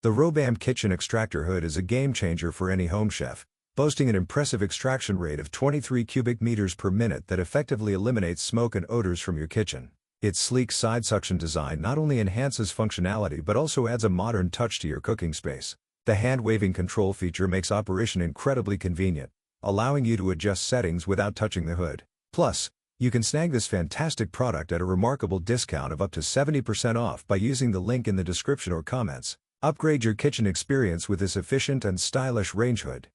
The Robam Kitchen Extractor Hood is a game-changer for any home chef, boasting an impressive extraction rate of 23 cubic meters per minute that effectively eliminates smoke and odors from your kitchen. Its sleek side suction design not only enhances functionality but also adds a modern touch to your cooking space. The hand-waving control feature makes operation incredibly convenient, allowing you to adjust settings without touching the hood. Plus, you can snag this fantastic product at a remarkable discount of up to 70% off by using the link in the description or comments. Upgrade your kitchen experience with this efficient and stylish range hood.